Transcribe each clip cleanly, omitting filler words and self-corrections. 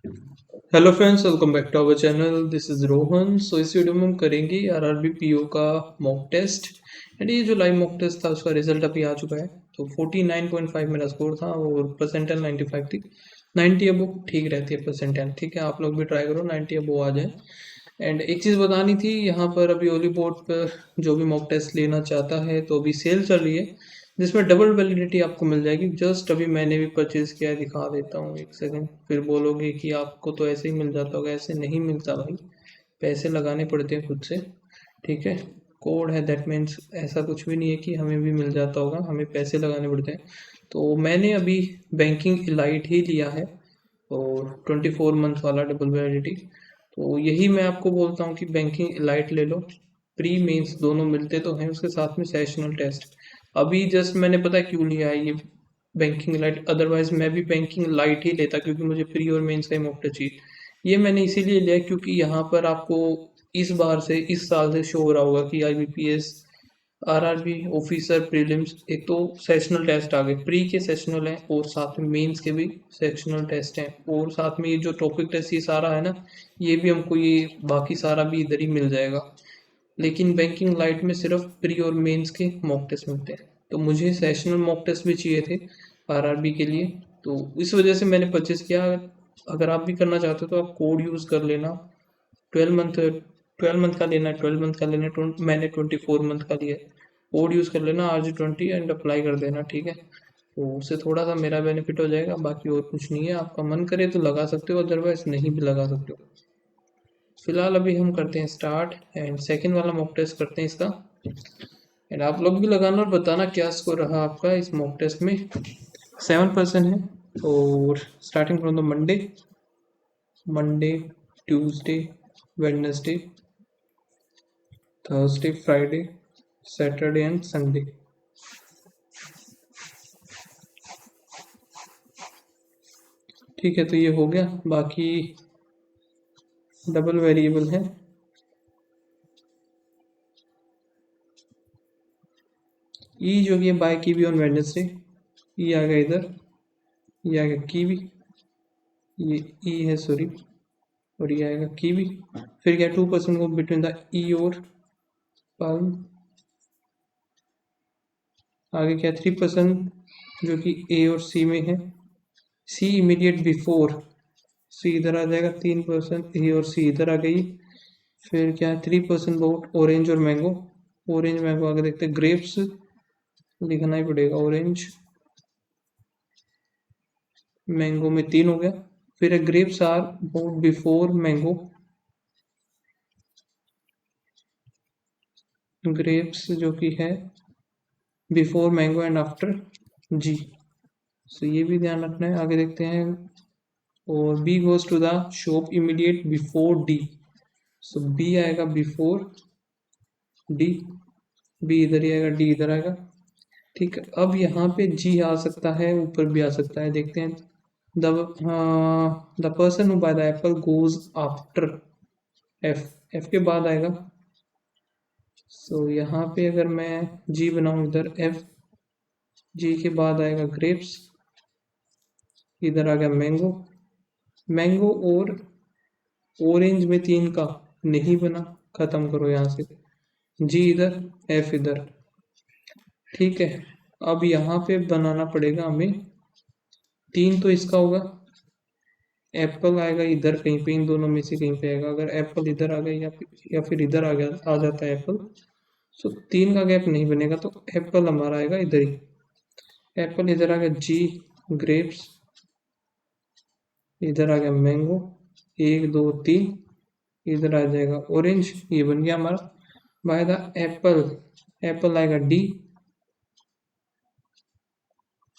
Hello friends, welcome back to our channel. This is Rohan. इस video में हम करेंगे आरआरबी पीओ का मॉक टेस्ट। एंड ये जो लाइव मॉक टेस्ट था उसका रिजल्ट अभी आ चुका है। तो 49.5 मेरा स्कोर था और परसेंटाइल 95 थी। 90 अबो ठीक रहती है परसेंटाइल। ठीक है, आप लोग भी ट्राई करो 90 अबो आ जाए। एंड एक चीज़ बतानी थी, यहाँ पर अभी ओली बोर्ड पर जो भी मॉक टेस्ट लेना चाहता है तो अभी सेल चल रही है जिसमें डबल वैलिडिटी आपको मिल जाएगी। जस्ट अभी मैंने भी परचेज किया है, दिखा देता हूँ एक सेकंड। फिर बोलोगे कि आपको तो ऐसे ही मिल जाता होगा। ऐसे नहीं मिलता भाई, पैसे लगाने पड़ते हैं खुद से। ठीक है, कोड है, दैट मीन्स ऐसा कुछ भी नहीं है कि हमें भी मिल जाता होगा, हमें पैसे लगाने पड़ते हैं। तो मैंने अभी बैंकिंग इलाइट ही लिया है और 24 मंथ वाला डबल वैलिडिटी। तो यही मैं आपको बोलता हूँ कि बैंकिंग इलाइट ले लो। प्री मेंस दोनों मिलते तो हैं, उसके साथ में सेशनल टेस्ट। अभी जस्ट मैंने पता है क्यों लिया है ये बैंकिंग लाइट, अदरवाइज मैं भी बैंकिंग लाइट ही लेता क्योंकि मुझे प्री और मेंस का ही मॉक टेस्ट चाहिए। ये मैंने इसीलिए लिया क्योंकि यहाँ पर आपको इस बार से, इस साल से शो हो रहा होगा कि आईबीपीएस आरआरबी ऑफिसर प्रीलिम्स एक तो सेक्शनल टेस्ट आ गए, प्री के सेक्शनल हैं और साथ में मेंस के भी सेक्शनल टेस्ट हैं। और साथ में ये जो टॉपिक टेस्ट ये सारा है ना, ये भी हमको ये बाकी सारा भी इधर ही मिल जाएगा। लेकिन बैंकिंग लाइट में सिर्फ प्री और मेंस के मॉक टेस्ट मिलते हैं। तो मुझे सेशनल मॉक टेस्ट भी चाहिए थे आरआरबी के लिए, तो इस वजह से मैंने परचेस किया। अगर आप भी करना चाहते हो तो आप कोड यूज़ कर लेना। 12 मंथ 12 मंथ का लेना है, 12 मंथ का लेना है। मैंने 24 मंथ का लिया है। कोड यूज़ कर लेना RG20 एंड अप्लाई कर देना। ठीक है, तो उससे थोड़ा सा मेरा बेनिफिट हो जाएगा, बाकी और कुछ नहीं है। आपका मन करे तो लगा सकते हो, अदरवाइज नहीं भी लगा सकते हो। फिलहाल अभी हम करते हैं स्टार्ट एंड सेकंड वाला मॉक टेस्ट करते हैं इसका। एंड आप लोग भी लगाना और बताना क्या स्कोर रहा आपका इस मॉक टेस्ट में। 7% है और starting from the Monday, Monday, Tuesday, Wednesday, Thursday, Friday, Saturday and Sunday. ठीक है, तो ये हो गया। बाकी डबल वेरिएबल है। ई जो कि बाय की भी ऑन वेडनेसडे, ई आ गया इधर, ये आ गया की भी, ये ई है सॉरी, और ये आएगा की भी। फिर क्या 2% को बिटवीन द ई और पाल्म। आगे क्या 3% जो कि ए और सी में है। सी इमीडिएट बिफोर, सी इधर आ जाएगा। 3% ए और सी इधर आ गई। फिर क्या है 3% अबाउट ऑरेंज और मैंगो। ऑरेंज मैंगो आगे देखते हैं, ग्रेप्स लिखना ही पड़ेगा। ऑरेंज मैंगो में 3 हो गया। फिर है grapes are about before mango. Grapes जो कि है before mango and after G. So ये भी ध्यान रखना है। आगे देखते हैं, और B goes to the shop immediate before D. So B आएगा बिफोर डी, बी इधर ही आएगा, डी इधर आएगा। ठीक है, अब यहाँ पे जी आ सकता है, ऊपर भी आ सकता है, देखते हैं। The person who by the Apple goes after F, F के बाद आएगा। यहाँ पे अगर मैं जी बनाऊं इधर एफ, जी के बाद आएगा ग्रेप्स, इधर आ गया मैंगो। मैंगो और ऑरेंज में 3 का नहीं बना, खत्म करो यहाँ से। जी इधर, एफ इधर। ठीक है, अब यहाँ पे बनाना पड़ेगा हमें। 3 तो इसका होगा, एप्पल आएगा इधर कहीं पे, इन दोनों में से कहीं पे आएगा। अगर एप्पल इधर आ गया या फिर इधर आ गया, आ जाता है एप्पल, 3 का गैप नहीं बनेगा, तो एप्पल हमारा आएगा इधर ही। एप्पल इधर आ गया, जी ग्रेप्स, इधर आ गया मैंगो, 1 2 3, इधर आ जाएगा ऑरेंज। ये बन गया हमारा बाय द एप्पल। एप्पल आएगा डी।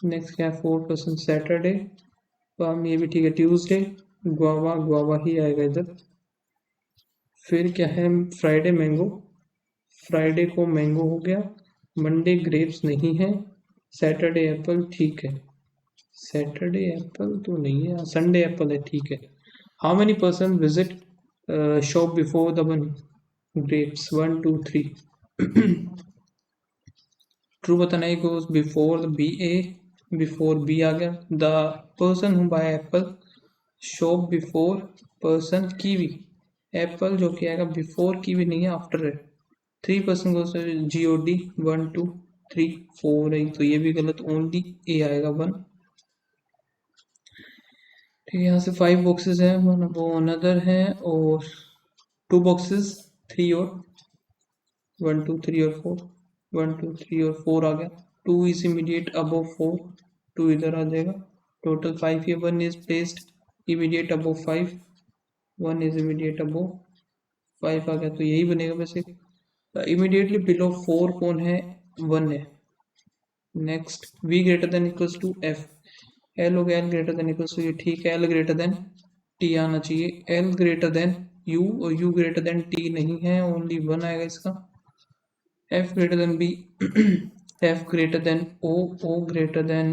नेक्स्ट क्या है 4% सैटरडे, तो हम ये भी ठीक है। ट्यूसडे गुआवा, गुआवा ही आएगा इधर। फिर क्या है फ्राइडे मैंगो, फ्राइडे को मैंगो हो गया। मंडे ग्रेप्स नहीं है। सैटरडे एप्पल ठीक है। सैटरडे एप्पल तो नहीं है, संडे एप्पल है। ठीक है, how many person visit shop before the one grapes, 1 2 3। True बताना है, goes before the B A, before B आ गया। The person who buy apple, shop before person kiwi, apple जो कि आएगा बिफोर कीवी नहीं है, आफ्टर है। 3% गोस GOD 1 2 3 4 है, तो ये भी गलत, ओनली ए आएगा 1। ठीक है, यहाँ से 5 बॉक्सेस हैं, वो अनदर है, और 2 बॉक्सेस 3 और 1 2 3 और 4, 1 2 3 और 4 आ गया। 2 इज इमीडिएट अबव 4, 2 इधर आ जाएगा, टोटल 5 है। 1 is placed immediate above 5, 1 is immediate above 5 आ गया, तो यही बनेगा वैसे। इमीडिएटली बिलो 4 कौन है, 1 है। Next v greater than equals to f, l हो गया, l greater than equals to, ये ठीक है, l ग्रेटर देन t आना चाहिए, l ग्रेटर देन u, और u ग्रेटर देन t नहीं है, ओनली 1 आएगा इसका। f greater than b, f greater than o, o greater then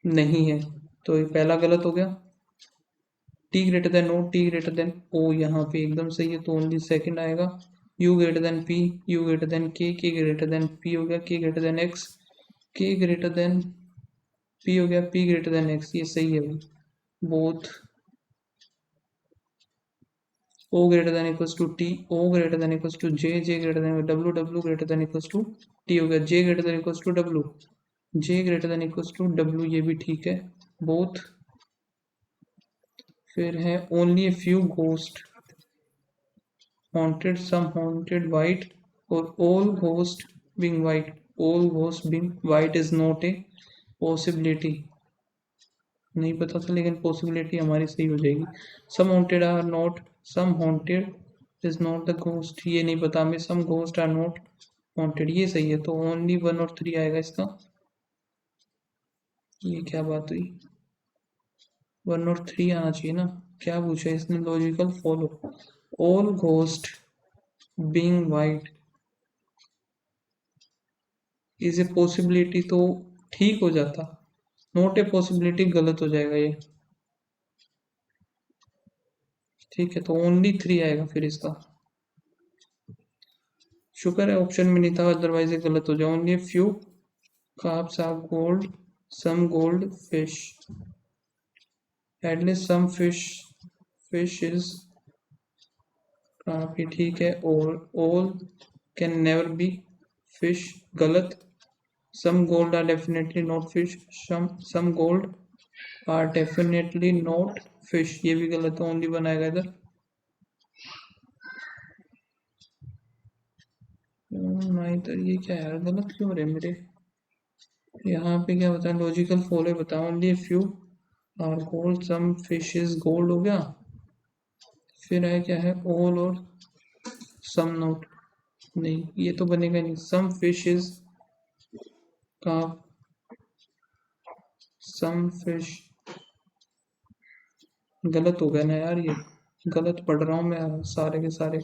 नहीं है, तो ये पहला गलत हो गया। t greater than o, t greater than o यहाँ पे एकदम सही है, तो ओनली सेकंड आएगा। u greater than p, u greater than k, k greater than p हो गया, k greater then x, k greater than p हो गया, p ग्रेटर देन x, ये सही है भाई। Both o greater than equals to t, o greater than equals to j, j greater than w, w greater than equals to t हो गया, j greater than equals to w, j greater than equals to w, ये भी ठीक है, both. फिर है only a few ghost haunted, some haunted white, or all ghost being white, all ghost being white is not a possibility, नहीं पता था लेकिन पॉसिबिलिटी हमारी सही हो जाएगी। Some haunted are not, some haunted is not the ghost, ये नहीं पता हमें, some ghost are not haunted, ये सही है, तो ओनली 1 और 3 आएगा इसका। ये क्या बात हुई, 1 और 3 आना चाहिए ना, क्या पूछा इसने, logical follow, all ghost being white is a possibility, तो ठीक हो जाता, नॉट ए पॉसिबिलिटी गलत हो जाएगा ये। ठीक है, तो ओनली 3 आएगा फिर इसका। शुक्र है ऑप्शन में नहीं था, अदरवाइज ये गलत हो जाए। Only few carbs are gold, some gold fish, at least some fish is काफी, ठीक है, और all can never be fish, गलत। Some gold are definitely not fish, some gold are definitely not fish, ये भी गलत है, ओनली बनाएगा इधर। इधर ये क्या है, गलत क्यों हो रहे मेरे, यहाँ पे क्या बताया, लॉजिकल फॉलो बताओ, only few are gold, some fish is gold हो गया, फिर है क्या है, ऑल और सम नॉट, नहीं ये तो बनेगा नहीं, सम फिश इज का, सम फिश, गलत हो गया ना यार, ये गलत पढ़ रहा हूँ मैं सारे के सारे।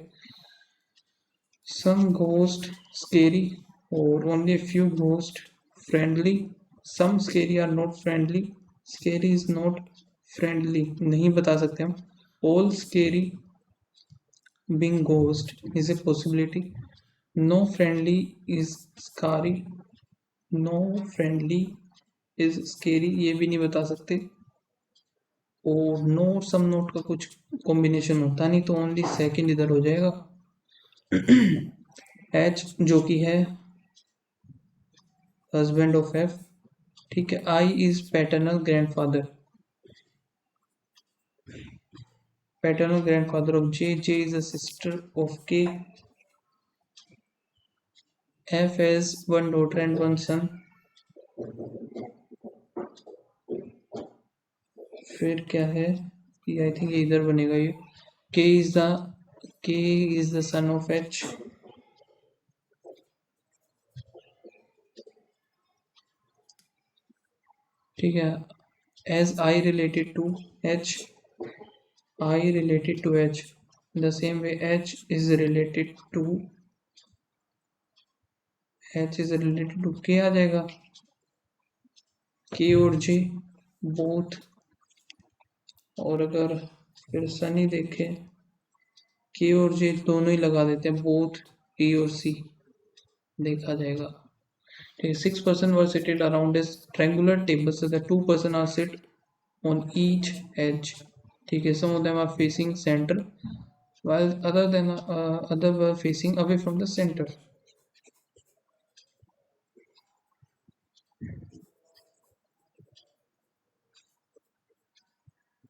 सम घोस्ट स्केरी, और only few ghost friendly, some scary are not friendly, scary is not friendly, नहीं बता सकते हम। All scary being ghost is a possibility, no friendly is scary, no friendly is scary, ये भी नहीं बता सकते, और नो और सम नोट का कुछ कॉम्बिनेशन होता नहीं, तो ओनली सेकंड इधर हो जाएगा। एच जो कि है हस्बैंड ऑफ एफ, ठीक है, I is paternal grandfather, paternal grandfather of J, J is a sister of K, F has 1 daughter and 1 son, फिर क्या है, ये आई थिंक ये इधर बनेगा, ये K is the son of H, ठीक है, as I related to H, I related to H, the same way H is related to K आ जाएगा, K और J both, और अगर फिर सनी देखें, K और J दोनों ही लगा देते हैं, both A और C देखा जाएगा। ठीक है, 6 person were seated around a triangular table so the 2 person are sit on each edge. ठीक है, some of them are facing center while other were facing away from the center.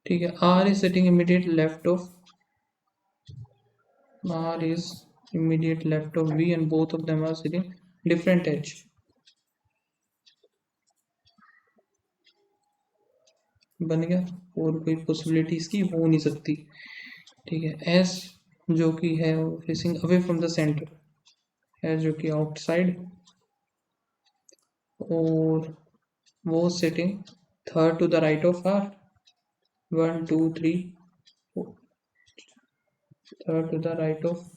ठीक है, R is sitting immediate left of V and both of them are sitting different edge. बन गया, और कोई possibility इसकी हो नहीं सकती। ठीक है, S जो कि है facing away from the centre है, जो कि आउटसाइड, और वो sitting third to the right of R, 1 2 3 third to the right of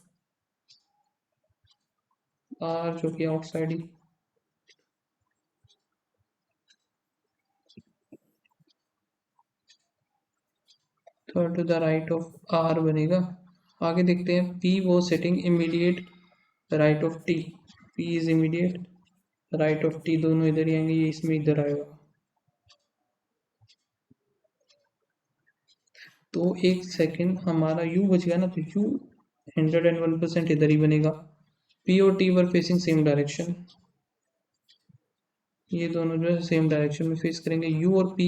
R जो कि आउटसाइड ही। Third to the right of R बनेगा। आगे देखते हैं, P वो sitting immediate right of T, P is immediate right of T, दोनों इधर ही आएंगे, ये इसमें इधर आएगा। तो एक सेकंड हमारा U बच गया ना, तो U 101% इधर ही बनेगा। P और T were facing same direction, ये दोनों जो है सेम डायरेक्शन में फेस करेंगे। U और P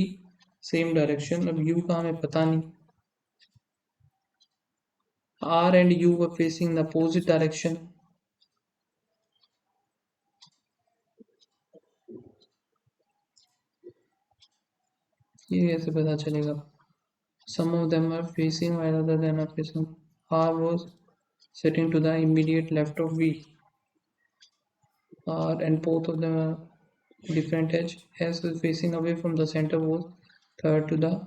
सेम डायरेक्शन, अब U का हमें पता नहीं। R and U were facing the opposite direction. ये कैसे पता चलेगा? Some of them are facing while other than are facing. R was sitting to the immediate left of V. R and both of them are different edge. S is facing away from the center, was third to the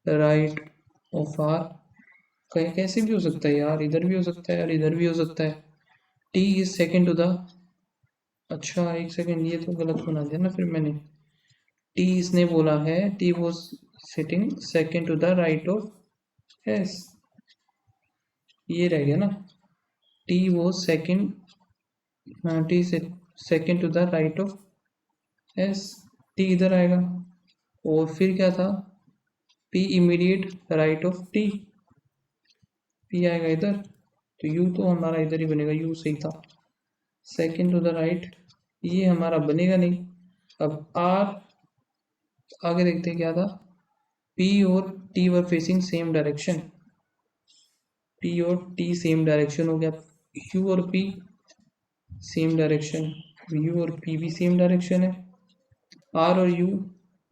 right of R. कहीं कैसे भी हो सकता है यार, इधर भी हो सकता है और इधर भी हो सकता है। T is second to the, अच्छा एक सेकेंड, ये तो गलत बना दिया ना फिर मैंने। T इसने बोला है T was sitting second to the right of S, ये रह गया ना। T was second, T second to the right of S, T इधर आएगा, और फिर क्या था, P immediate right of T, P आएगा इधर, तो U तो हमारा इधर ही बनेगा, U सही था। सेकेंड टू द राइट ये हमारा बनेगा नहीं। अब R आगे देखते हैं क्या था, P और T were facing same direction, P और T सेम डायरेक्शन हो गया। U और P सेम डायरेक्शन, U और P भी सेम डायरेक्शन है। R और U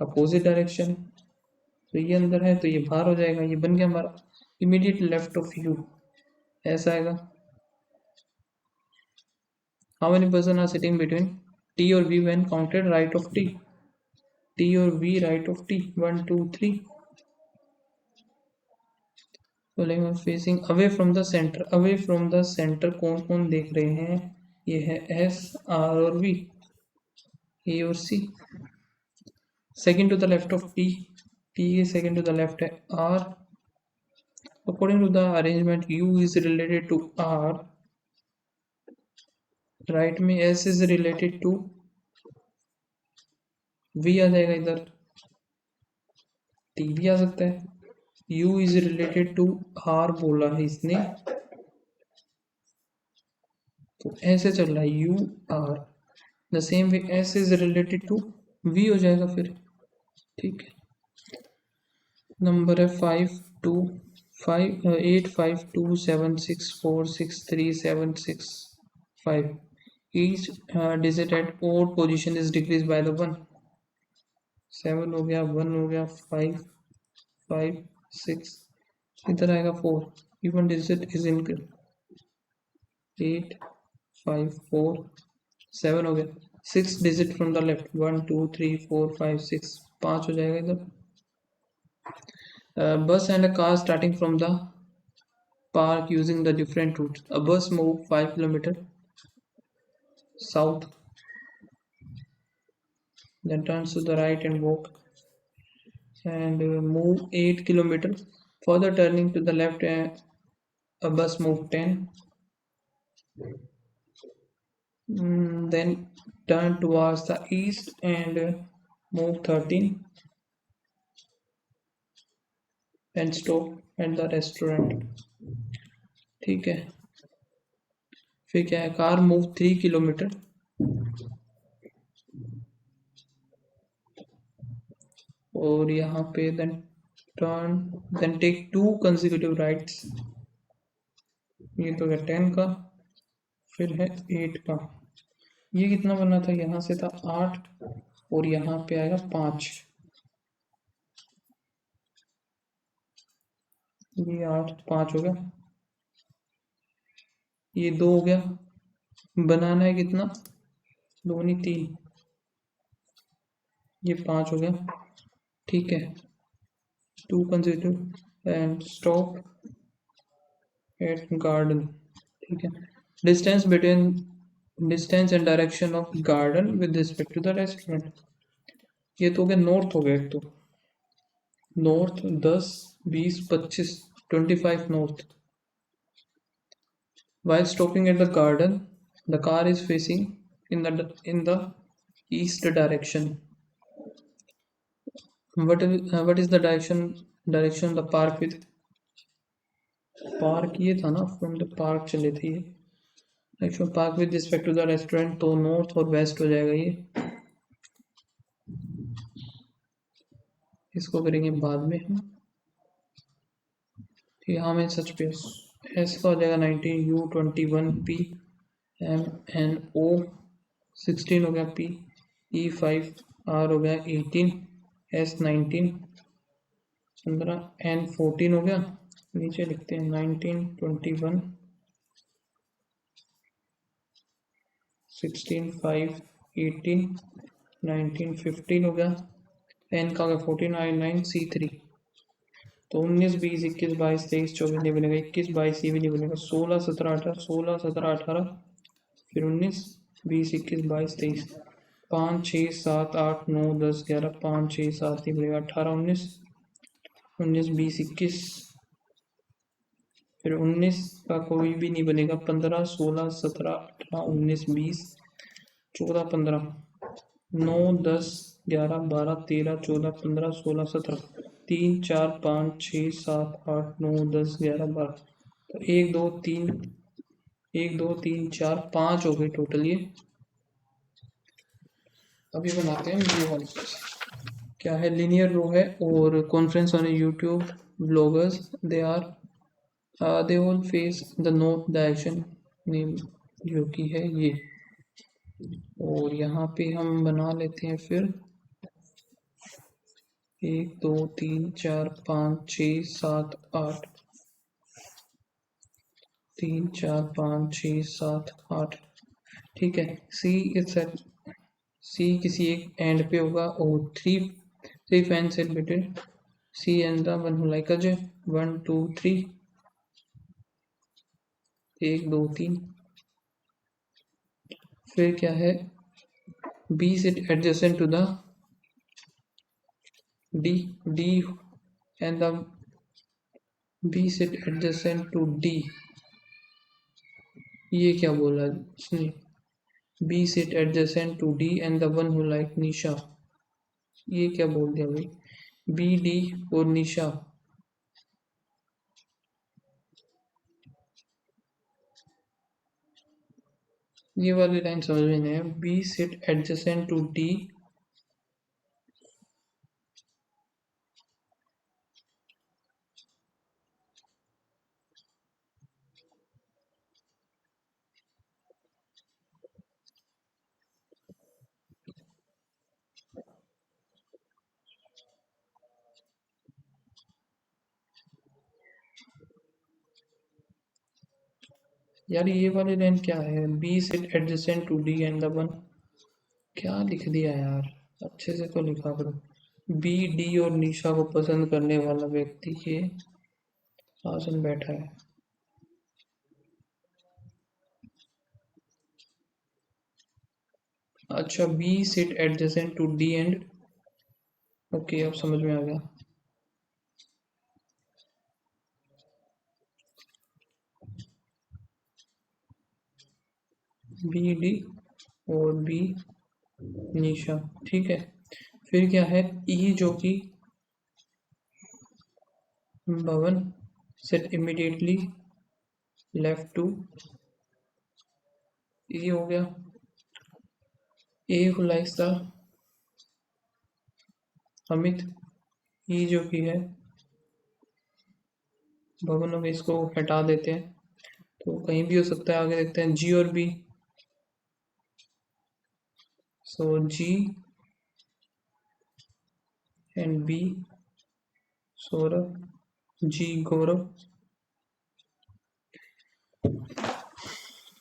अपोजिट डायरेक्शन, तो ये अंदर है तो ये बाहर हो जाएगा, ये बन गया हमारा इमीडिएट लेफ्ट ऑफ U, ऐसा आएगा। How many person are sitting between T और V when counted right of T? T और V राइट ऑफ T, 1 2 3। बोलेंगे facing away from the centre, away from the centre कौन कौन देख रहे हैं, ये है S, R और V, A और C। Second to the left of T, T के सेकेंड टू द लेफ्ट है R। According to the arrangement U is related to R, right में S is related to V आ जाएगा इधर, T भी आ सकता है। U is related to R बोला है इसने, तो ऐसे चल रहा है U R, the same way S is related to V हो जाएगा फिर। ठीक है, नंबर है 85276463765। each digit at odd position is decreased by the 1। 7 हो गया, 1 हो गया, 5 5 6, इधर आएगा 4, even digit is increased 8 5 4 7 हो गया, 6 digit from the left 1 2 3 4 5 6, 5 हो जाएगा इधर। Bus and a car starting from the park using the different routes. A bus moved 5 kilometers south, then turns to the right and walk, and move 8 kilometers. Further turning to the left, a bus moved 10. Then turn towards the east and move 13. And stop at the restaurant. ठीक है, फिर क्या है, car move 3 kilometre, और यहाँ पे then turn, then take 2 consecutive rights. ये तो है 10 का, फिर है 8 का। ये कितना बना था, यहाँ से था 8 और यहाँ पे आएगा 5। ये 8 5 हो गया, ये 2 हो गया, बनाना है कितना, 2 नहीं 3, ये 5 हो गया। ठीक है, 2 consecutive and stop at garden. ठीक है, distance between, distance and direction of garden with respect to the restaurant. ये तो हो गया नॉर्थ हो गया, एक तो north 10 20 25 25 north. While stopping at the garden, the car is facing in the east direction. What is the direction of the park with? Park ये था ना, from the park चले थे ये। Direction park with respect to the restaurant, तो north और west हो जाएगा ये। इसको करेंगे बाद में हम। यहाँ में सच पे एस का हो जाएगा 19, U 21, P M N O 16 हो गया, P E 5, R हो गया 18, S 19 15, N 14 हो गया। नीचे लिखते हैं 19 21 16 5 18 19 15 हो गया। N का हो गया 14 I 9 C 3। तो 19 20 21 22 23 24 नहीं बनेगा, 21 22 ये भी नहीं बनेगा, 16 17 18 16 17 18, फिर 19 20 21 22 23, 5 6 7 8 9 10 11, 5 6 7 नहीं बनेगा, 18 19 19 20 21, फिर 19 का कोई भी नहीं बनेगा, 15 16 17 18 19 20 14 15 9 10 11 12 13 14 15 16 17, 3 4 5 6 7 8 9 10 11 12, तो 1 2 3 1 2 3 4 5 हो गए टोटल ये। अभी बनाते हैं ये वाली चीज, क्या है, लीनियर रो है और conference on YouTube bloggers, they are they all face the north direction name, जो कि है ये। और यहाँ पे हम बना लेते हैं फिर 1 2 3 4 5 6 7 8, 3 4 5 6 7 8। ठीक है, सी इज सेट, सी किसी एक एंड पे होगा और three fan sit between C and the one like Ajay, 1 2 3 1 2 3। फिर क्या है, B set adjacent to the D and the B set adjacent to D. ये क्या बोला इसने, B set adjacent to D and the one who like Nisha. ये क्या बोल दिया भाई, बी डी और निशा। ये वाली लाइन समझ में नहीं है, B set adjacent to D, यार ये वाली लाइन क्या है, B set adjacent to D and the one, क्या लिख दिया यार, अच्छे से तो लिखा करो। बी डी और निशा को पसंद करने वाला व्यक्ति के आसन बैठा है। अच्छा, B sit adjacent to D and, okay अब समझ में आ गया। बी डी और बी निशा, ठीक है। फिर क्या है, ई जो कि भवन सेट इमीडिएटली लेफ्ट टू ये हो गया A who likes the Amit ई जो कि है भवन में इसको हटा देते हैं तो कहीं भी हो सकता है। आगे देखते हैं जी और B. So G and B Saurabh G Gaurav.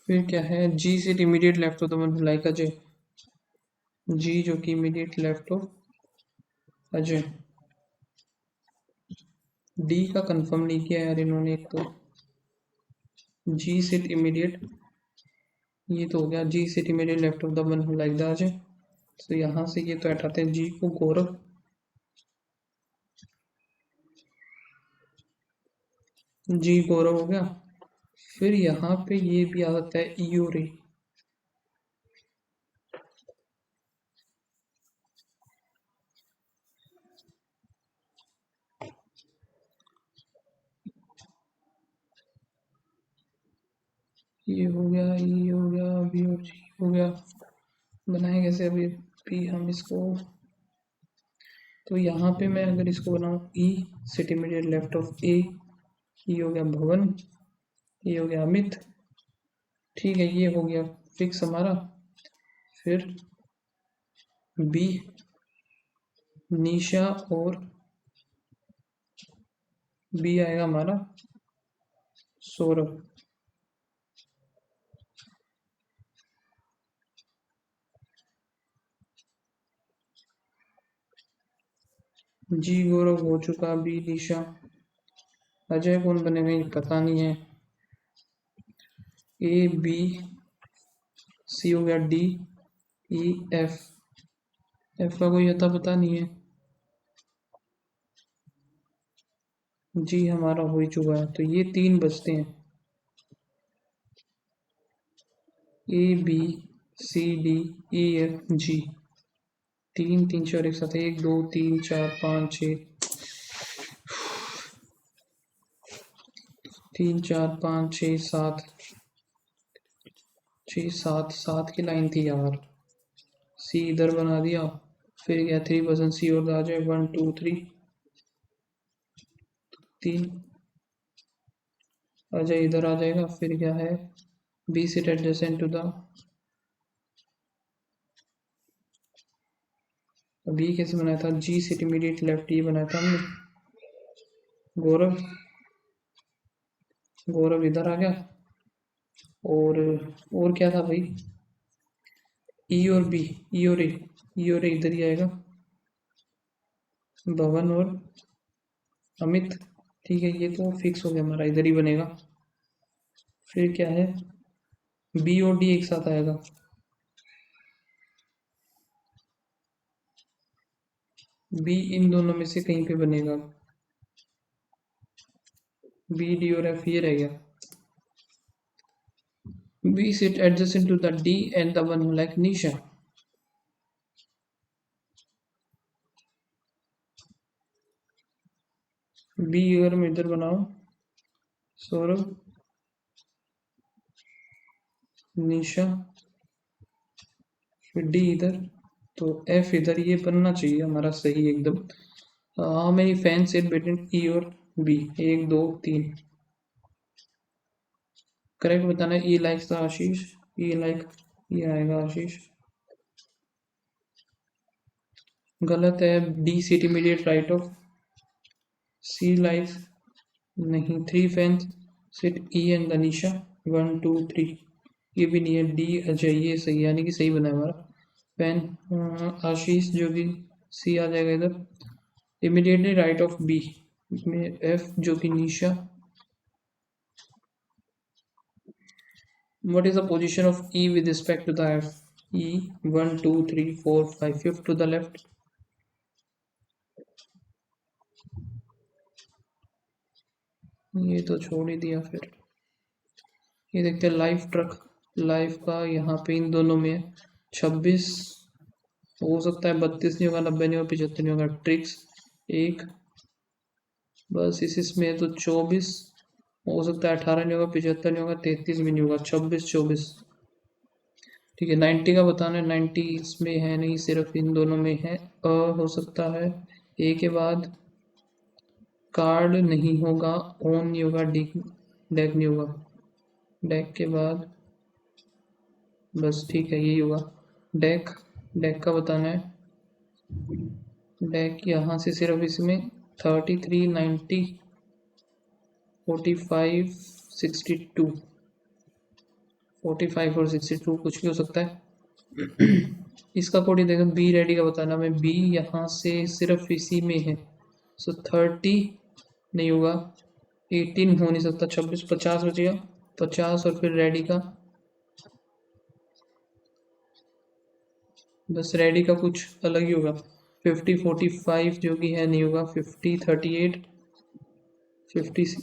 फिर क्या है जी से इमीडिएट लेफ्ट हो तो मतलब लाइक अजय जी जो कि इमीडिएट लेफ्ट हो अजय। डी का कंफर्म नहीं किया यार इन्होंने। एक तो जी सिट इमीडिएट ये तो हो गया G sit immediate left of the one who like the Ajay. तो यहाँ से ये तो हटाते हैं जी को गौरव जी गौरव हो गया। फिर यहाँ पे ये भी आ जाता है ई और ए। ये हो गया ई हो गया बी और जी हो गया। बनाए कैसे अभी भी हम इसको। तो यहाँ पे मैं अगर इसको बनाऊँ ई सिट इमीडिएट लेफ्ट ऑफ ए ये हो गया भवन ये हो गया अमित। ठीक है ये हो गया फिक्स हमारा। फिर बी निशा और बी आएगा हमारा सौरभ। जी गौरव हो चुका बी निशा। अजय कौन बनेगा ये पता नहीं है। ए बी सी हो गया डी ई एफ एफ का कोई अता पता नहीं है। जी हमारा हो ही चुका है तो ये तीन बचते हैं A B C D E F G. तीन तीन चार एक साथ एक दो तीन चार पाँच छः तीन चार पाँच छः सात छः सात सात की लाइन थी यार। सी इधर बना दिया फिर क्या 3% सी और आ जाए 1 2 3 तीन आ जाए इधर आ जाएगा। फिर क्या है B sit adjacent to the B कैसे बनाया था जी सिट इमीडिएट लेफ्ट ये बनाया था हमने। गौरव गौरव इधर आ गया और क्या था भाई ई और बी ई और ए इधर ही आएगा भवन और अमित। ठीक है ये तो फिक्स हो गया हमारा इधर ही बनेगा। फिर क्या है बी और डी एक साथ आएगा। बी इन दोनों में से कहीं पे बनेगा। बी डी और एफ ये रह गया। बी सिट adjacent to the D and the one like Nisha. B अगर मैं इधर बनाऊं सौरभ निशा फिर डी इधर तो एफ इधर ये बनना चाहिए हमारा सही एकदम। How many fan sit between E और बी एक दो तीन। करेक्ट बताना है E likes the Ashish E like ये आएगा आशीष। गलत है D sit immediate right of C likes नहीं 3 fans sit E and the Nisha 1 2 3 ये भी नहीं है डी अजय ये सही है यानी कि सही बना है हमारा। फैन आशीष जो कि सी आ जाएगा इधर इमीडिएटली राइट ऑफ बी में एफ जो कि Nisha. What is the position of E with respect to the F E 1 2 3 4 5 5th to the left. ये तो छोड़ ही दिया। फिर ये देखते हैं लाइव ट्रक लाइव का यहाँ पे इन दोनों में 26 हो सकता है 32 नहीं होगा 90 नहीं होगा 75 नहीं होगा। ट्रिक्स एक बस इसमें है तो 24 हो सकता है, 18 नहीं होगा, 75 नहीं होगा, 33 भी नहीं होगा, 26 24। ठीक है, 90 का बताना है। 90 इसमें है नहीं, सिर्फ इन दोनों में है। हो सकता है ए के बाद कार्ड नहीं होगा, ओन नहीं होगा, डेक डेक नहीं होगा। डेक के बाद बस ठीक है, यही होगा। डेक डेक का बताना है। डेक यहाँ से सिर्फ इसमें 33 90 45 62, 45 और 62 कुछ भी हो सकता है। इसका कोड ही देखो, बी रेडी का बताना मैं। बी यहाँ से सिर्फ इसी में है, सो 30 नहीं होगा, 18 हो नहीं सकता, 26 50 बचेगा, 50 और फिर रेडी का। बस रेडी का कुछ अलग ही होगा, 50 45 जो कि है नहीं होगा, 50 38 50,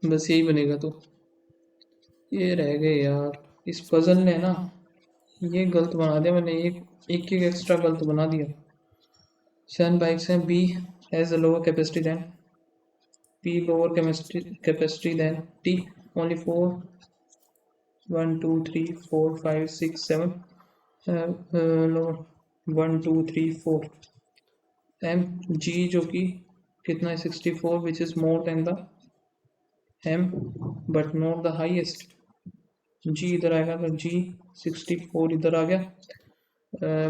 बस यही बनेगा। तो ये रह गए यार, इस पजल ने ना ये गलत बना दिया मैंने, एक एक्स्ट्रा गलत बना दिया। 7 बाइक्स हैं, B has a lower capacity than, P lower capacity than T, only 4 1 2 3 4 5 6 7 lower 1 2 3 4। M G जो कि कितना है, 64, which is more than the M but not the highest। G इधर आएगा तो G 64 इधर आ गया।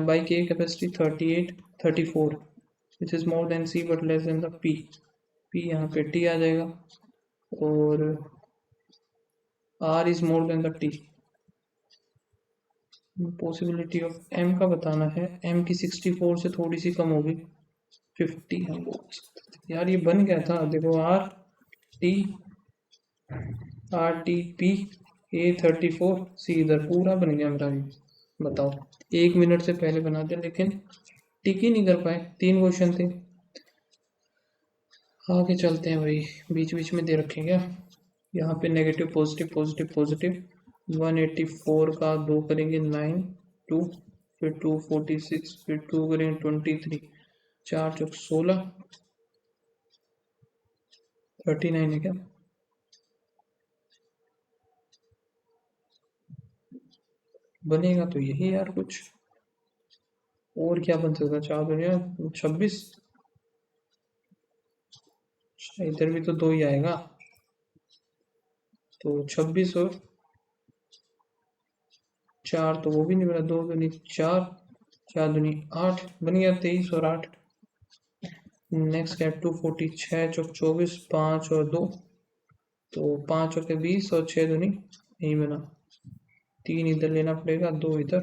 Bike a capacity 38 34, which is more than C but less than the P। P यहाँ पे T आ जाएगा, और R is more than the T। Possibility of M का बताना है। M की 64 से थोड़ी सी कम होगी, 50 हम बोल यार, ये बन गया था देखो। टी P A 34 C इधर पूरा बन गया मेरा भी। बताओ, 1 मिनट से पहले बना दिया लेकिन टिक ही नहीं कर पाए, 3 क्वेश्चन थे। आगे चलते हैं भाई, बीच बीच में दे रखें क्या। यहाँ पे नेगेटिव पॉजिटिव पॉजिटिव पॉजिटिव, 184 का 2 करेंगे 9 2, फिर 246, फिर 2 करेंगे 23, 4 चौक 16, 39 है क्या। बनेगा तो यही यार कुछ, और क्या बन सकता, 4 दुनिया 26, इधर भी तो 2 ही आएगा, तो 26 और 4 तो वो भी नहीं बना, 2 दूनी 4, 4 दूनी 8 बन गया, 23 और 8। नेक्स्ट है 246 चौक 24, 5 और 2, तो 5 और 20 और 6 दूनी नहीं बना, 3 इधर लेना पड़ेगा, 2 इधर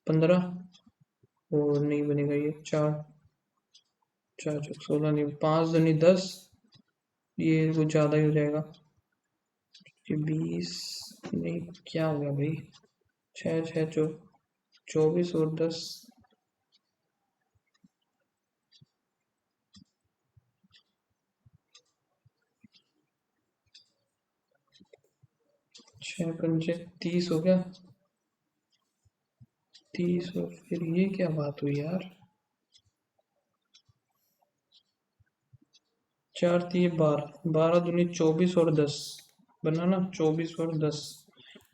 15, और नहीं बनेगा ये 4, 4 चौक 16 नहीं, 5 दूनी 10, ये कुछ ज़्यादा ही हो जाएगा, 20 नहीं, क्या हो गया भाई, 6 6 24 और 10, 6 पंजे 30 हो गया, 30 और फिर ये क्या बात हुई यार, 4 3 12, 12 दूनी 24 और 10 बना ना, 24 और 10।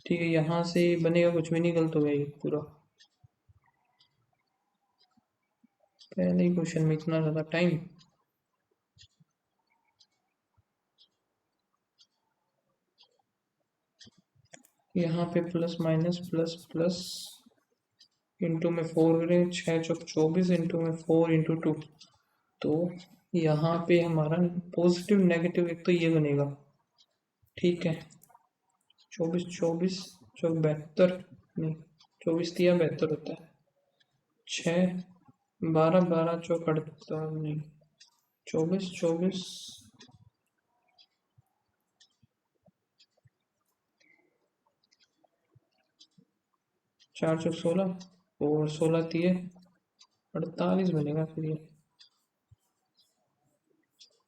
ठीक है, यहाँ से बनेगा कुछ भी नहीं, गलत हो गया ये पूरा। पहले ही क्वेश्चन में इतना ज़्यादा टाइम। यहाँ पे plus minus plus plus, into में 4 करें, 6 चौक 24, इंटू में 4 इंटू 2, तो यहाँ पे हमारा पॉजिटिव नेगेटिव एक तो ये बनेगा। ठीक है, 24 24 चौक 72, नहीं 24 दिया 72 होता है, 6 12 12 चौक 48, नहीं 24 24, 4 चौक 16, और 16 दिए 48 बनेगा फिर ये,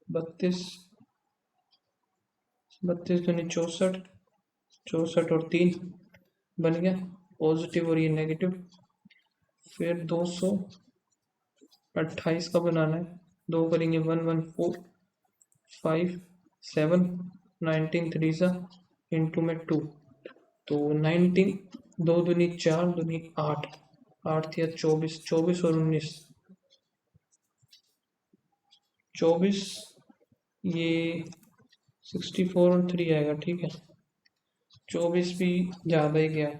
32 32 दूनी 64, 64 और 3 बन गया पॉजिटिव और ये नेगेटिव। फिर 228 का बनाना है, दो करेंगे 1 1 4 5 7 19 3 सा इंटू में 2 तो 19 दो दूनी 4 दूनी 8 8 या 24 24 और 19 24 ये 64 और 3 आएगा। ठीक है 24 भी ज़्यादा ही गया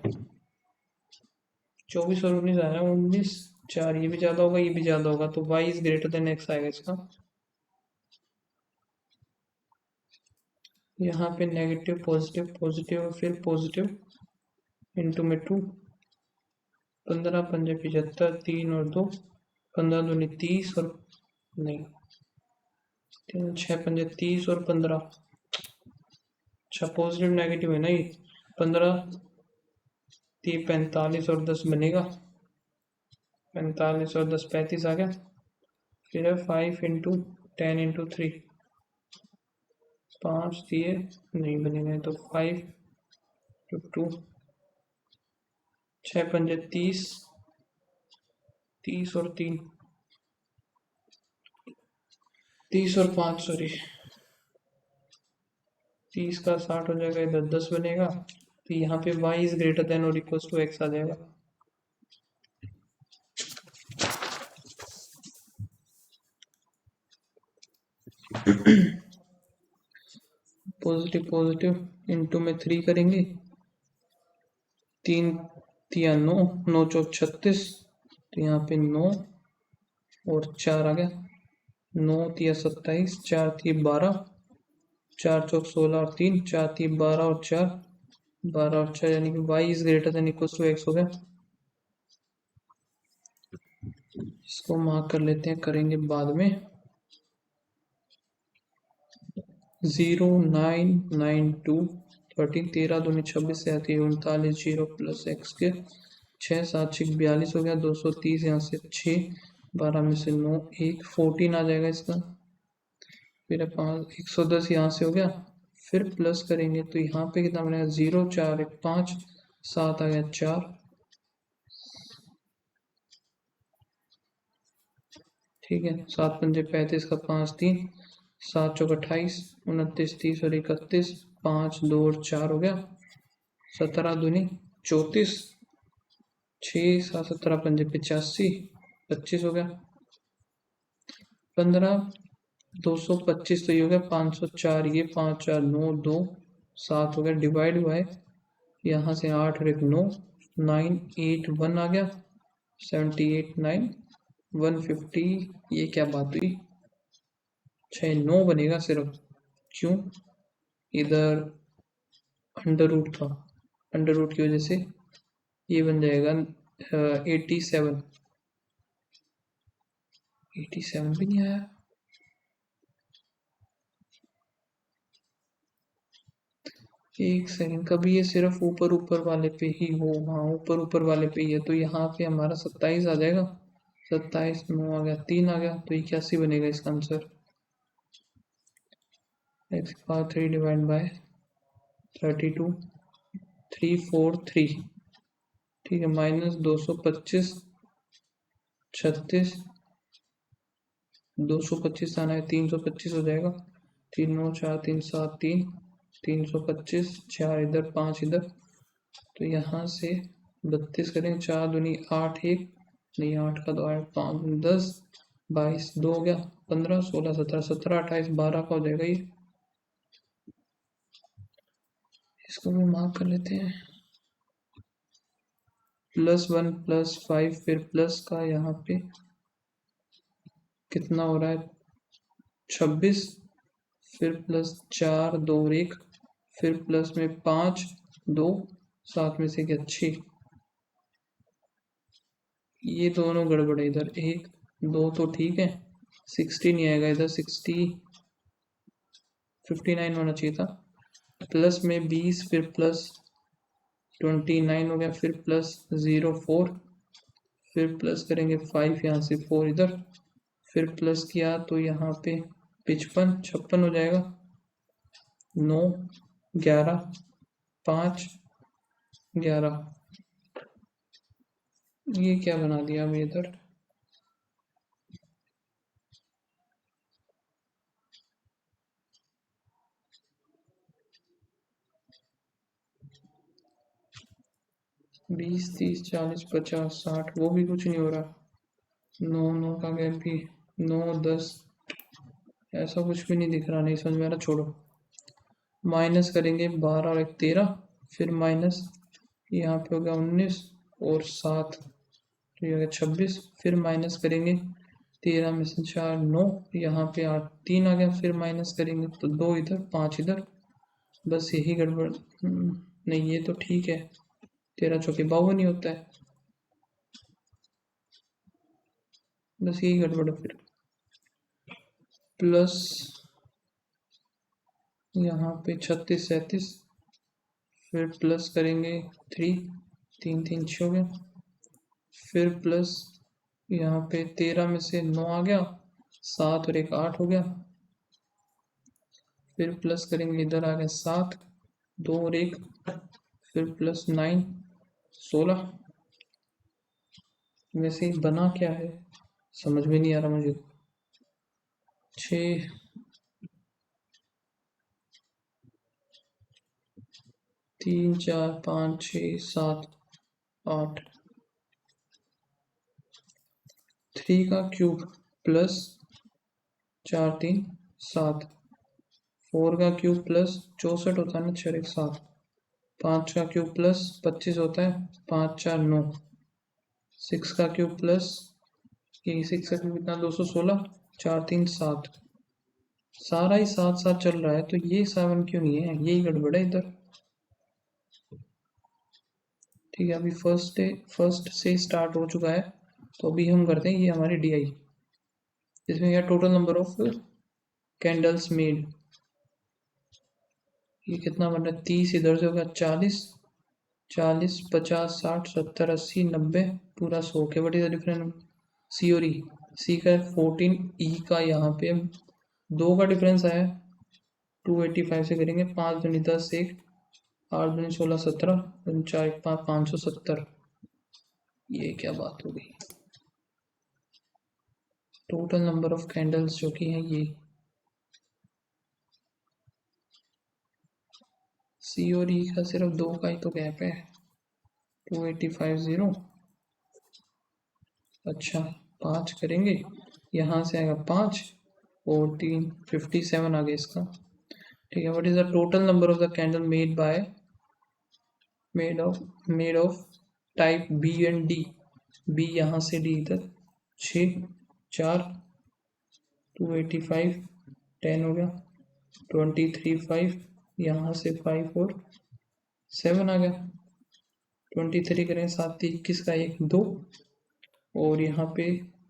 24 और 19 आया 19 4 ये भी ज़्यादा होगा ये भी ज़्यादा होगा तो y is greater then x आएगा इसका। यहाँ पे नेगेटिव पॉजिटिव पॉजिटिव और फिर पॉजिटिव इंटू में 2 15 पंजे 75 3 और 2 15 दूनी 30 और नहीं 6 पंजे 30 और 15 अच्छा पॉजिटिव नेगेटिव है ना ये 15 3 45 और 10 बनेगा 45 और 10 35 आ गया। फिर है 5 इंटू 10 इंटू 3 5 दिए नहीं बनेगा तो 5 टू 2 6 पंजे 30 30 और 3 30 और 5 सॉरी 30 का 60 हो जाएगा इधर 10 बनेगा तो यहाँ पे y इज ग्रेटर देन और इक्वल्स टू x आ जाएगा। पॉजिटिव पॉजिटिव इंटू में 3 करेंगे 3 तिया 9 9 चौक 36 तो यहाँ पे 9 और 4 आ गया 9 तिया 27 4 थी 12 4 चौक 16 और 3 4 थी 12 और 4 12 और 4 यानी कि y is greater than equals to x हो गया। इसको मार्क कर लेते हैं करेंगे बाद में 0 9 9 2 13 13 दूनी 26 से आती है 39 0 प्लस x के 6 7 6 42 हो गया 230 यहाँ से 6 12 में से 9 1 14 आ जाएगा इसका। फिर 5 110 यहाँ से हो गया फिर प्लस करेंगे तो यहाँ पे कितना बनेगा 0 4 1 5 7 आ गया 4 ठीक है 7 पंजे 35 का 5 3 7 चौक 28 29 30 और 31 5 2 और 4 हो गया 17 दूनी 34 6 7 17 पंजे 85 25 हो गया 15 225 तो ये हो गया 504 ये 5 4 9 2 7 हो गया डिवाइड बाय यहाँ से 8 और 1 9 9 8 1 आ गया 78 9 150 ये क्या बात हुई 6 9 बनेगा सिर्फ क्यों इधर अंडर रूट था अंडर रूट की वजह से ये बन जाएगा 87 87 भी नहीं आया एक सेकंड कभी ये सिर्फ ऊपर ऊपर वाले पे ही हो हाँ ऊपर ऊपर वाले पे ही है तो यहाँ पे हमारा 27 आ जाएगा 27 9 आ गया 3 आ गया तो 81 बनेगा इसका answer x power 3 divide by 32 343 ठीक है माइनस 225 36 225 आना है 325 हो जाएगा 3 9 4 3 7 3 325 4 इधर 5 इधर तो यहाँ से 32 करेंगे 4 दूनी 8 1 नहीं 8 का 2 8 5 10 22 2 हो गया 15 16 17 17 28 12 का हो जाएगा ये इसको भी मार्क कर लेते हैं +1 +5 फिर प्लस का यहाँ पे कितना हो रहा है 26 फिर +4 2 1 फिर प्लस में 5 2 7 में से क्या 6 ये दोनों गड़बड़ है इधर 1 2 तो ठीक है 60 नहीं आएगा इधर 60 59 होना चाहिए था प्लस में 20 फिर प्लस 29 हो गया फिर प्लस 0 4 फिर प्लस करेंगे 5 यहाँ से 4 इधर फिर प्लस किया तो यहाँ पे 55 56 हो जाएगा 9 11 5 11 ये क्या बना दिया अभी इधर 20, 30, 40, 50, 60, वो भी कुछ नहीं हो रहा। 9, 9 का गैप भी, 9, 10, ऐसा कुछ भी नहीं दिख रहा, नहीं समझ में आ रहा, छोड़ो। माइनस करेंगे 12 और 1 13, फिर माइनस यहाँ पे हो गया 19 और 7, तो ये हो गया 26, फिर माइनस करेंगे 13 में से 4 9, यहाँ पे 8 3 आ गया, फिर माइनस करेंगे तो 2 इधर 5 इधर, बस यही गड़बड़। नहीं ये तो ठीक है, 13 चौके 52 ही होता है, बस यही गड़बड़ है। फिर प्लस यहाँ पे 36 37, फिर प्लस करेंगे 3 3 3 6 हो गया, फिर प्लस यहाँ पे 13 में से 9 आ गया, 7 और 1 8 हो गया, फिर प्लस करेंगे इधर आ गया 7, 2 और 1, फिर प्लस 9 16। वैसे ही बना क्या है समझ में नहीं आ रहा मुझे। 6 3 4 5 6 7 8, 3 का क्यूब प्लस 4 3 7, 4 का क्यूब प्लस 64 होता है ना, 6 1 7, 5 का क्यूब प्लस 25 होता है, 5 4 9, 6 का क्यूब प्लस, ये 6 का क्यूब कितना 216, 4 3 7, सारा ही 7 7 चल रहा है, तो ये 7 क्यों नहीं है, यही गड़बड़ है इधर। ठीक है, अभी फर्स्ट से स्टार्ट हो चुका है, तो अभी हम करते हैं ये हमारी DI, इसमें क्या total number of candles made, ये कितना बन रहा है 30, इधर से होगा 40 40 50 60 70 80 90, पूरा 100 के। बट इज डिफरेंस सी और ई, सी का 14, ई का यहाँ पे 2 का डिफरेंस आया, 285 से करेंगे, 5 दूनी 10 1, 8 दूनी 16 17, 4 5 570, ये क्या बात हो गई। टोटल नंबर ऑफ कैंडल्स जो कि हैं ये सी और ई का सिर्फ 2 का ही तो गैप है, 285 0। अच्छा 5 करेंगे, यहाँ से आएगा 5 और 3 57 आ गया इसका। ठीक है, what is the total number of the candle made of type B and D, B यहाँ से डी इधर 6 4, 285 10 हो गया, 23 5, यहाँ से 5 और 7 आ गया, 23 करें 7 21 का 1 2, और यहाँ पे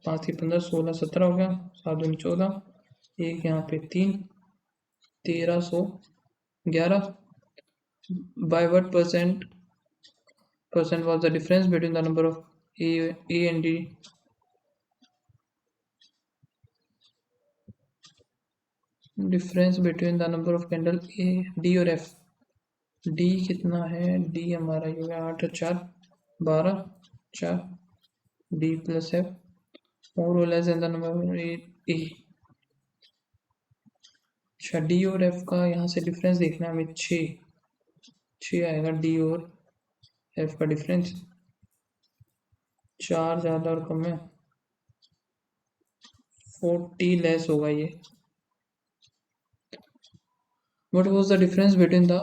5 3 15 16 17 हो गया, 7 2 14, एक यहाँ पे 3 1311। By what percent was the difference between the number of A and D? Difference between the number of candle A D और एफ, डी कितना है, डी हमारा ये हो गया 8 और 4 12 4, डी प्लस एफ मोर और less than the number A. अच्छा डी और एफ का यहाँ से डिफरेंस देखना है हमें, 6 आएगा डी और एफ का डिफरेंस, 4 ज़्यादा और कम है, 40 लेस होगा ये। What was the difference between the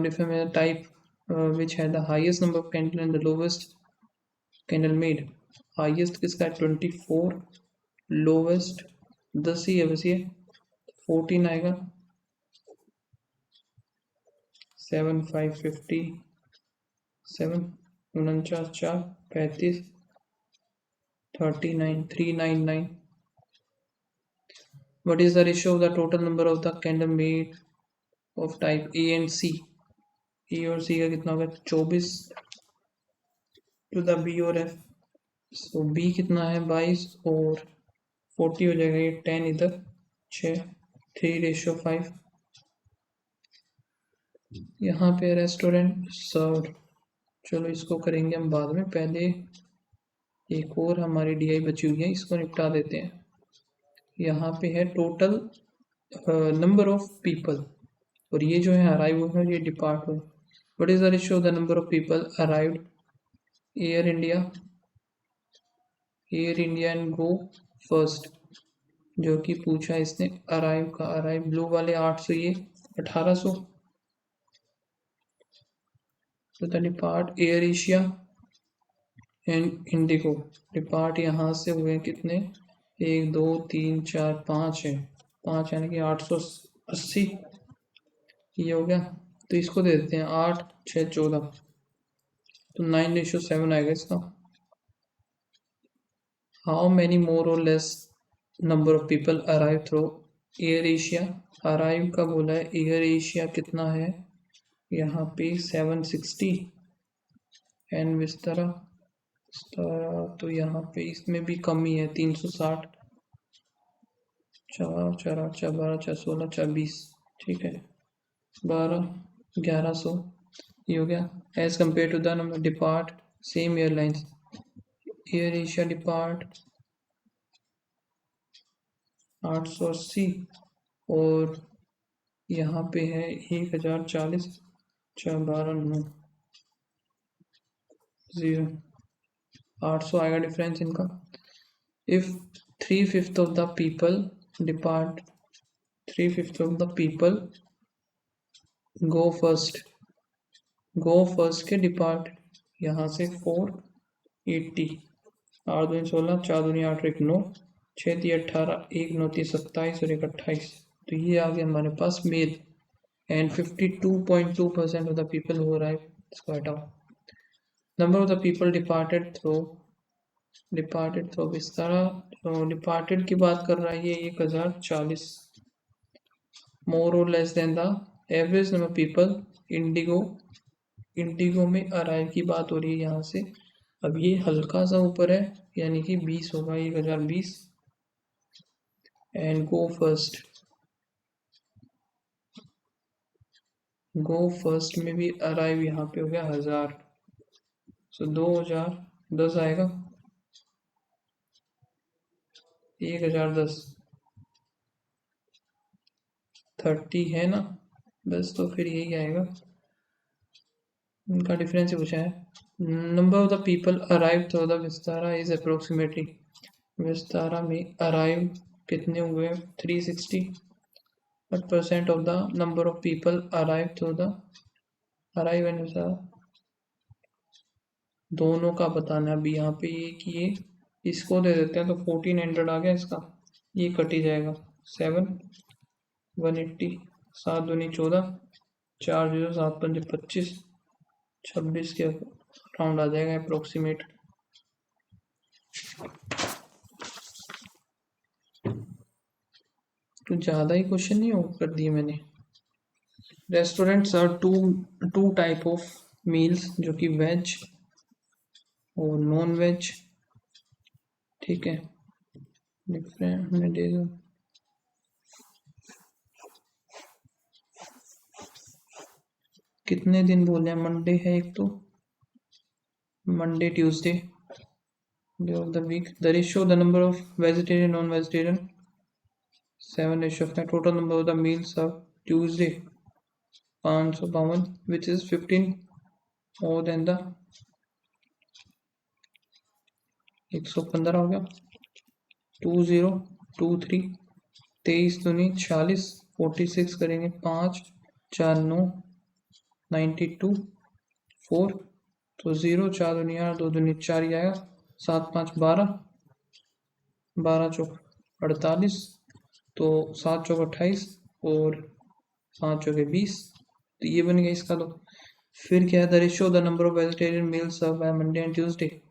different type which had the highest number of candle and the lowest candle made? Highest किसका है 24, lowest 10 ही है बस, ये 14 आएगा, 7 5 50 7 49 4 35 39 399। What is the ratio of the total number of the candle made of type A and C? E और C का कितना होगा 24 टू द B और F, सो B कितना है 22 और 40 हो जाएगा, ये 10 इधर 6 3:5। यहाँ पे रेस्टोरेंट सर्व, चलो इसको करेंगे हम बाद में, पहले एक और हमारी DI बची हुई है, इसको निपटा देते हैं। यहाँ पे है टोटल नंबर ऑफ पीपल, और ये जो है अराइव हुए हैं, ये डिपार्ट हुए, what is the ratio of the number of people arrived air India and go first, जो कि पूछा इसने अराइव का। अराइव ब्लू वाले 800, ये 1800। तो the depart air Asia and Indigo, depart यहाँ से हुए कितने, 1 2 3 4 5 है, 5 यानी कि 880 ये हो गया। तो इसको दे देते हैं 8 6 14, तो 9:7 आएगा इसका। हाउ मैनी मोर और less number of people arrive through air Asia, arrive का बोला है, एयर एशिया कितना है यहाँ पे 760 एंड विस्तारा तो यहाँ पे इसमें भी कमी है 360, 4 4 8 4 12 4 16 4 20, ठीक है 12 1100 ये हो गया। As compare to the number depart same airlines, Air Asia depart 880 और यहाँ पे है 1040, 4 12 9 0, 800 आएगा डिफरेंस इनका। If 3/5 of the people depart, 3/5 of the people go first के डिपार्ट यहाँ से 480, 8 दूनी 16, 4 दूनी 8 1 9, 6 3 18, 1 9 3 27 और 1 28, तो ये आ गया हमारे पास male and 52.2% of the people हो रहा है। इसको हटाओ। Number of the people departed through Vistara, तो डिपार्टेड की बात कर रहा है ये 1040, मोर और less than the average number people Indigo में अराइव की बात हो रही है यहाँ से। अब ये हल्का सा ऊपर है यानी कि 20 होगा, 1020 एंड गो फर्स्ट में भी अराइव यहाँ पे हो गया 1000, सो 2010 आएगा, 1010 30 है ना बस, तो फिर यही आएगा, इनका डिफरेंस ही पूछा है। Number of the people arrive through the Vistara is approximately, Vistara में अराइव कितने हुए 360, what percent of the number of people arrive through the arrive and Vistara दोनों का बताना है। अभी यहाँ पे ये कि ये इसको दे देते हैं तो 1400 आ गया इसका, ये कट ही जाएगा 7 180, 7 दूनी 14, 4 0 7 5 25, 26 के राउंड आ जाएगा अप्रोक्सीमेट। तो ज़्यादा ही क्वेश्चन नहीं हो कर दिए मैंने। Restaurants are to type of meals, जो कि वेज और नॉन वेज, ठीक है। डिफरेंट डेज, कितने दिन बोले हैं, मंडे है एक, तो Monday Tuesday day of the week. The ratio the number of vegetarian non vegetarian 7:5, total number of the meals of Tuesday 552 which is 15 more than the 115 हो गया। 2023 23 दूनी 46, 46 करेंगे 5 4 9 92 4, तो 0 4 दूनी 8 2 दूनी 4 ही आएगा, 7 5 12, 12 चौक 48, तो 7 चौक 28 और 5 चौके 20, तो ये बन गया इसका। तो फिर क्या है, the ratio the number of vegetarian meals serve by Monday and Tuesday,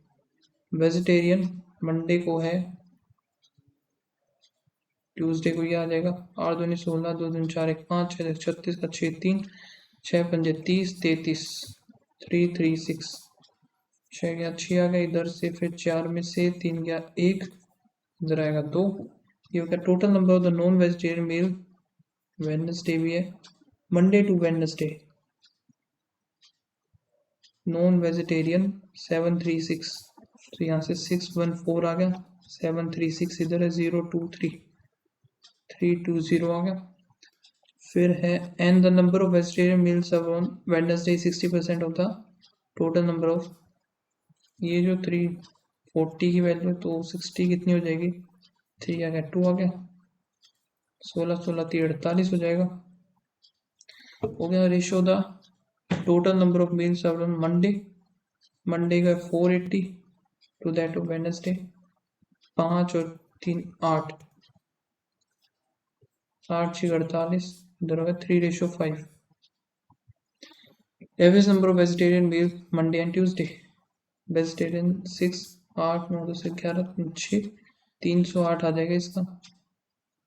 vegetarian Monday को है, ट्यूसडे को ये आ जाएगा 8 दूनी 16, 2 दूनी 4 1 5, 6 36 का 6 3, 6 5 30 33, 3 3 6, 6 गया 6 आ गया इधर से, फिर 4 में से 3 गया 1, इधर आएगा 2, ये हो गया total number of the non vegetarian meal. Wednesday भी है, Monday to Wednesday non vegetarian 736, तो यहाँ से 614 आ गया, 736 इधर है, 023 320 आ गया। फिर है and the number of vegetarian meals on Wednesday 60% of the total number of, ये जो 340 की वैल्यू तो 60 कितनी हो जाएगी, 3 आ गया 2 आ गया 16 16 48 हो जाएगा। हो गया ratio the total number of meals on Monday, Monday का 480 टू दैट ऑफ वेडनेसडे, 5 और 3 8, 8 6 48, इधर हो गया 3:5। Average number of vegetarian meal Monday and Tuesday, vegetarian 6 8 9 10 11 6 308 आ जाएगा इसका।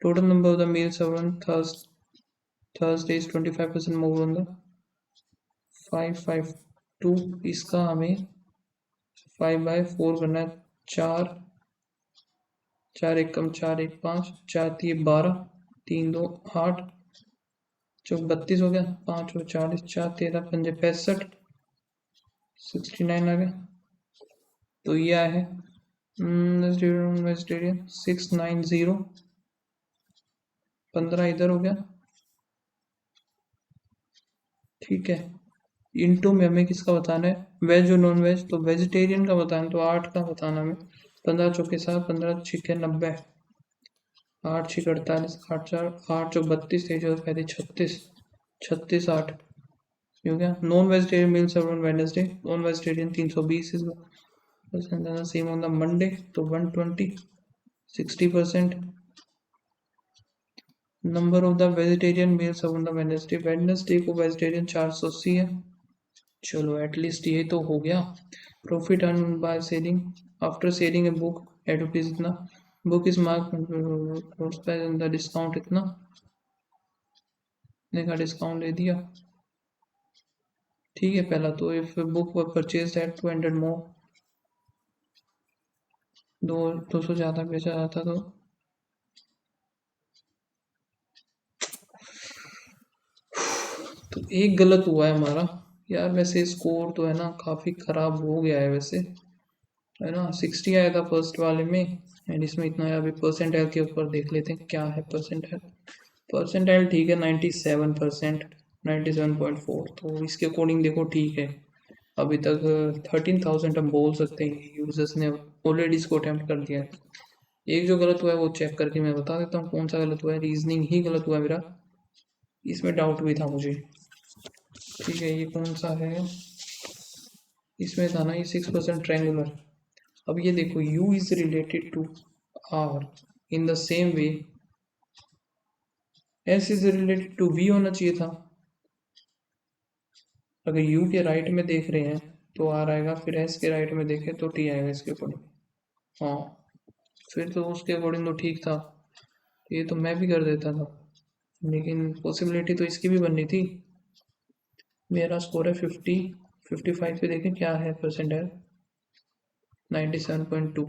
Total number of the meals on Thursday is 25% more on the 552, इसका हमें 5/4 करना है, 4 4 1 कम 4 1 5 4 3 12 3 2 8 चौक 32 हो गया, 5 और 40 4 13 5 65 69 आ गया। तो ये आया है वेजिटेरियन 690, 15 इधर हो गया, ठीक है। इंटू में हमें किसका बताना है, वेज और नॉन वेज, तो वेजिटेरियन का बताना तो 8 का बताना हमें, 15 चौके 7 15 6 90, 8 6 48 8 4 8 चौक 32 तेज 36 36 8 हो गया। Non vegetarian meals on Wednesday, non vegetarian 320 same on the Monday तो 120 60%। Number of the vegetarian meals on the Wednesday, Wednesday को वेजिटेरियन 480 है। चलो एटलीस्ट ये तो हो गया। Profit earn by selling after selling a book at rupees इतना, book is mark the discount इतना, देखा डिस्काउंट दे दिया, ठीक है। पहला तो if book were purchased at 200 मोर, 200 ज़्यादा बेचा जाता तो एक गलत हुआ है हमारा यार। वैसे स्कोर तो है ना काफ़ी ख़राब हो गया है वैसे, है ना 60 आया था फर्स्ट वाले में एंड इसमें इतना है। अभी परसेंटाइल के ऊपर देख लेते हैं क्या है परसेंटाइल। परसेंटाइल ठीक है 97%, 97.4, तो इसके अकॉर्डिंग देखो ठीक है। अभी तक 13,000 हम बोल सकते हैं यूजर्स ने ऑलरेडी इसको अटेम्प्ट कर दिया है। एक जो गलत हुआ है वो चेक करके मैं बता देता हूँ कौन सा गलत हुआ है। रीजनिंग ही गलत हुआ है मेरा, इसमें डाउट भी था मुझे, ठीक है। ये कौन सा है, इसमें था ना ये 6% ट्रायंगुलर। अब ये देखो u is related to r in the same way s is related to v होना चाहिए था। अगर u के राइट में देख रहे हैं तो r आएगा, फिर s के राइट में देखें तो t आएगा इसके अकॉर्डिंग। हाँ फिर तो उसके अकॉर्डिंग तो ठीक था, ये तो मैं भी कर देता था, लेकिन पॉसिबिलिटी तो इसकी भी बननी थी। मेरा स्कोर है 55 पे देखें क्या है परसेंटाइल 97.2।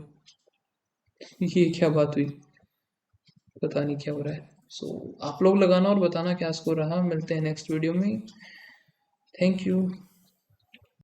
ये क्या बात हुई, पता नहीं क्या हो रहा है। सो आप लोग लगाना और बताना क्या स्कोर रहा। मिलते हैं नेक्स्ट वीडियो में, थैंक यू।